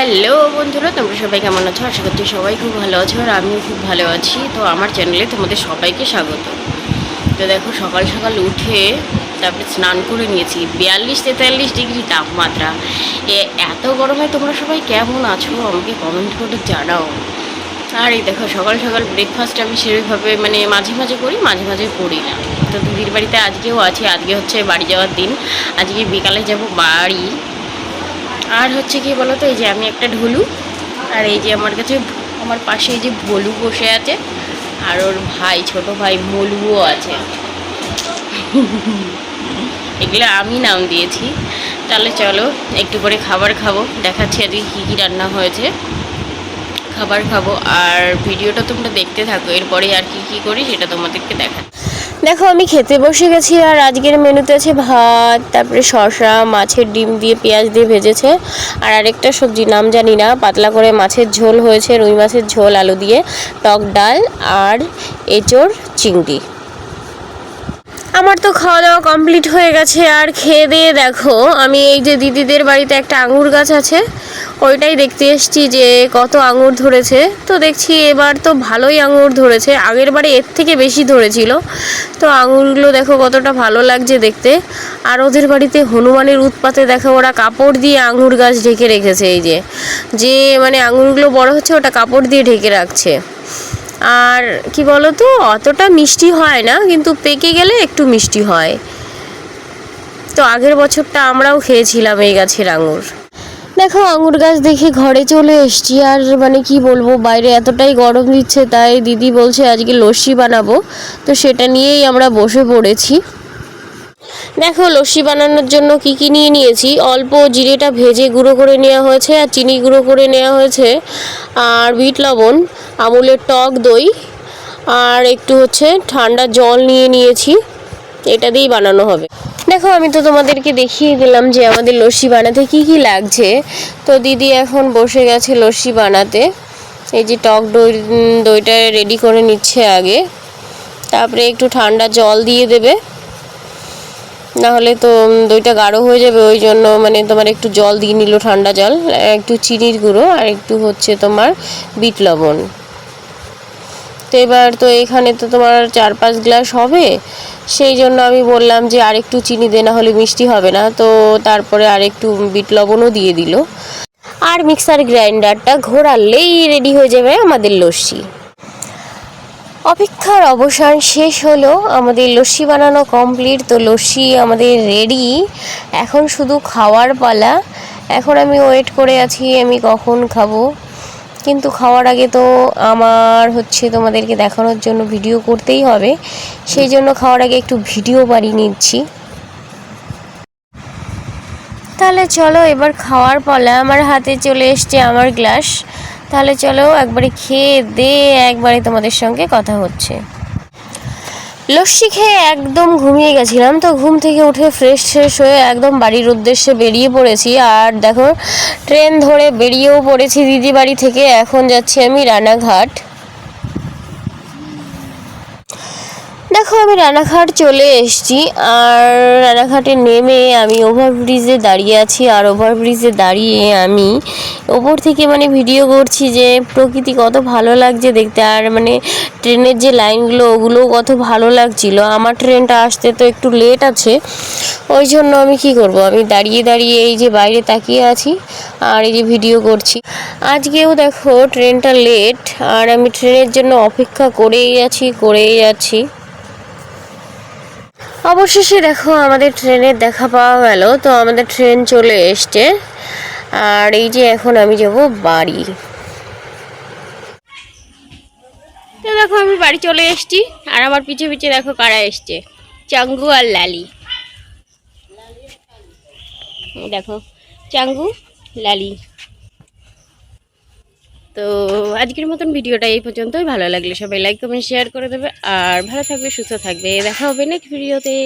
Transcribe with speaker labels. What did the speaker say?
Speaker 1: Hello বন্ধুরা, তোমরা সবাই কেমন আছো? আশা করছি সবাই খুব ভালো আছো, আর আমিও খুব ভালো আছি। তো আমার চ্যানেলে তোমাদের সবাইকে স্বাগত। তো দেখো, সকাল সকাল উঠে তারপরে স্নান করে নিয়েছি। 42-43 ডিগ্রি তাপমাত্রা। এত গরমে তোমরা সবাই কেমন আছো আমাকে কমেন্ট করে জানাও। আর এই দেখো, সকাল সকাল ব্রেকফাস্ট আমি সেভাবে মাঝে মাঝে করি, মাঝে মাঝে করি না। তো দিদির বাড়িতে আজকেও আছি। আজকে হচ্ছে বাড়ি যাওয়ার দিন। আজকে বিকালে যাব বাড়ি। আর হচ্ছে কি বলতো, এই যে আমি একটা ঢুলু, আর এই যে আমার কাছে আমার পাশে এই যে ভলু বসে আছে, আর ওর ভাই, ছোট ভাই মলুও আছে। এগুলো আমি নাম দিয়েছি। তাহলে চলো একটু করে খাবার খাবো, দেখাচ্ছি আজকে কী কী রান্না হয়েছে। খাবার খাবো আর ভিডিওটা তোমরা দেখতে থাকো, এরপরে আর কি কি করি সেটা তোমাদেরকে দেখা। দেখো, আমি খেতে বসে গেছি। আর আজকের মেনুতে আছে ভাত, তারপরে শসা, মাছের ডিম দিয়ে পেঁয়াজ দিয়ে ভেজেছে, আর আরেকটা সবজি নাম জানি না, পাতলা করে মাছের ঝোল হয়েছে, রুই মাছের ঝোল আলু দিয়ে, টক ডাল আর এঁচোড় চিংড়ি। আমার তো খাওয়া দাওয়া কমপ্লিট হয়ে গেছে। আর খেয়ে দিয়ে দেখো, আমি এই যে দিদিদের বাড়িতে একটা আঙুর গাছ আছে, ওইটাই দেখতে এসেছি যে কত আঙুর ধরেছে। তো দেখছি এবার তো ভালোই আঙুর ধরেছে, আগের বারে এর থেকে বেশি ধরেছিল। তো আঙুরগুলো দেখো কতটা ভালো লাগছে দেখতে। আর ওদের বাড়িতে হনুমানের উৎপাতে দেখো ওরা কাপড় দিয়ে আঙুর গাছ ঢেকে রেখেছে। এই যে যে আঙুরগুলো বড় হচ্ছে ওটা কাপড় দিয়ে ঢেকে রাখছে। আর কি বলতো, অতটা মিষ্টি হয় না, কিন্তু পেকে গেলে একটু মিষ্টি হয়। তো আগের বছরটা আমরাও খেয়েছিলাম এই গাছের আঙুর। দেখো, আঙুর গাছ দেখে ঘরে চলে এসেছি। আর কি বলবো, বাইরে এতটাই গরম দিচ্ছে, তাই দিদি বলছে আজকে লস্যি বানাবো। তো সেটা নিয়েই আমরা বসে পড়েছি। দেখো, লস্যি বানানোর জন্য কি কি নিয়ে নিয়েছি। অল্প জিরেটা ভেজে গুঁড়ো করে নেওয়া হয়েছে, আর চিনি গুঁড়ো করে নেওয়া হয়েছে, আর বিট লবণ, আমুলের টক দই, আর একটু হচ্ছে ঠান্ডা জল নিয়ে নিয়েছি। এটা দিয়েই বানানো হবে। দেখো, আমি তো তোমাদেরকে দেখিয়ে দিলাম যে আমাদের লস্যি বানাতে কি কি লাগছে। তো দিদি এখন বসে গেছে লস্যি বানাতে। এই যে টক দইটা রেডি করে নিচ্ছে আগে, তারপরে একটু ঠান্ডা জল দিয়ে দেবে, নাহলে তো দইটা গাঢ় হয়ে যাবে। ওই জন্য তোমার একটু জল দিয়ে নিল, ঠান্ডা জল, একটু চিনির গুঁড়ো, আর একটু হচ্ছে তোমার বিট লবণ। তো এবার তো এখানে তো তোমার 4-5 গ্লাস হবে, সেই জন্য আমি বললাম যে আরেকটু চিনি দে, না হলে মিষ্টি হবে না। তো তারপরে আরেকটু বিট লবণও দিয়ে দিল। আর মিক্সার গ্রাইন্ডারটা ঘোরালেই রেডি হয়ে যাবে আমাদের লস্যি। অপেক্ষার অবসান শেষ হলো, আমাদের লস্যি বানানো কমপ্লিট। তো লস্যি আমাদের রেডি, এখন শুধু খাওয়ার পালা। এখন আমি ওয়েট করে আছি আমি কখন খাবো, কিন্তু খাওয়ার আগে তো আমার হচ্ছে তোমাদেরকে দেখানোর জন্য ভিডিও করতেই হবে, সেই জন্য খাওয়ার আগে একটু ভিডিও বানিয়ে নিচ্ছি। তাহলে চলো, এবার খাওয়ার পালা। আমার হাতে চলে এসছে আমার গ্লাস। তাহলে চলো একবারে খেয়ে দে, একবারে তোমাদের সঙ্গে কথা হচ্ছে। লস্যি খেয়ে একদম ঘুমিয়ে গেছিলাম। তো ঘুম থেকে উঠে ফ্রেশ হয়ে একদম বাড়ির উদ্দেশ্যে বেরিয়ে পড়েছি। আর দেখো, ট্রেন ধরে বেরিয়েও পড়েছি দিদি বাড়ি থেকে। এখন যাচ্ছি আমি রানাঘাট। দেখো, আমি রানাঘাট চলে এসেছি। আর রানাঘাটে নেমে আমি ওভারব্রিজে দাঁড়িয়ে আছি। আর ওভারব্রিজে দাঁড়িয়ে আমি ওপর থেকে ভিডিও করছি যে প্রকৃতি কত ভালো লাগছে দেখতে। আর ট্রেনের যে লাইনগুলো, ওগুলোও কত ভালো লাগছিল। আমার ট্রেনটা আসতে তো একটু লেট আছে, ওই জন্য আমি কি করব, আমি দাঁড়িয়ে দাঁড়িয়ে এই যে বাইরে তাকিয়ে আছি আর এই যে ভিডিও করছি। আজকেও দেখো ট্রেনটা লেট, আর আমি ট্রেনের জন্য অপেক্ষা করেই যাচ্ছি। অবশেষে দেখো আমাদের ট্রেনের দেখা পাওয়া গেল। তো আমাদের ট্রেন চলে এসছে। আর এই যে এখন আমি যাব বাড়ি। তো দেখো, আমি বাড়ি চলে এসেছি। আর আমার পিছে পিছে দেখো কারা এসছে, চাঙ্গু আর লালি। দেখো, চাঙ্গু, লালি। তো আজকের মতন ভিডিওটা এই পর্যন্তই। ভালো লাগলে সবাই লাইক কমেন্ট শেয়ার করে দেবে, আর ভালো থাকবে, সুস্থ থাকবে। দেখা হবে নেক্সট ভিডিওতে।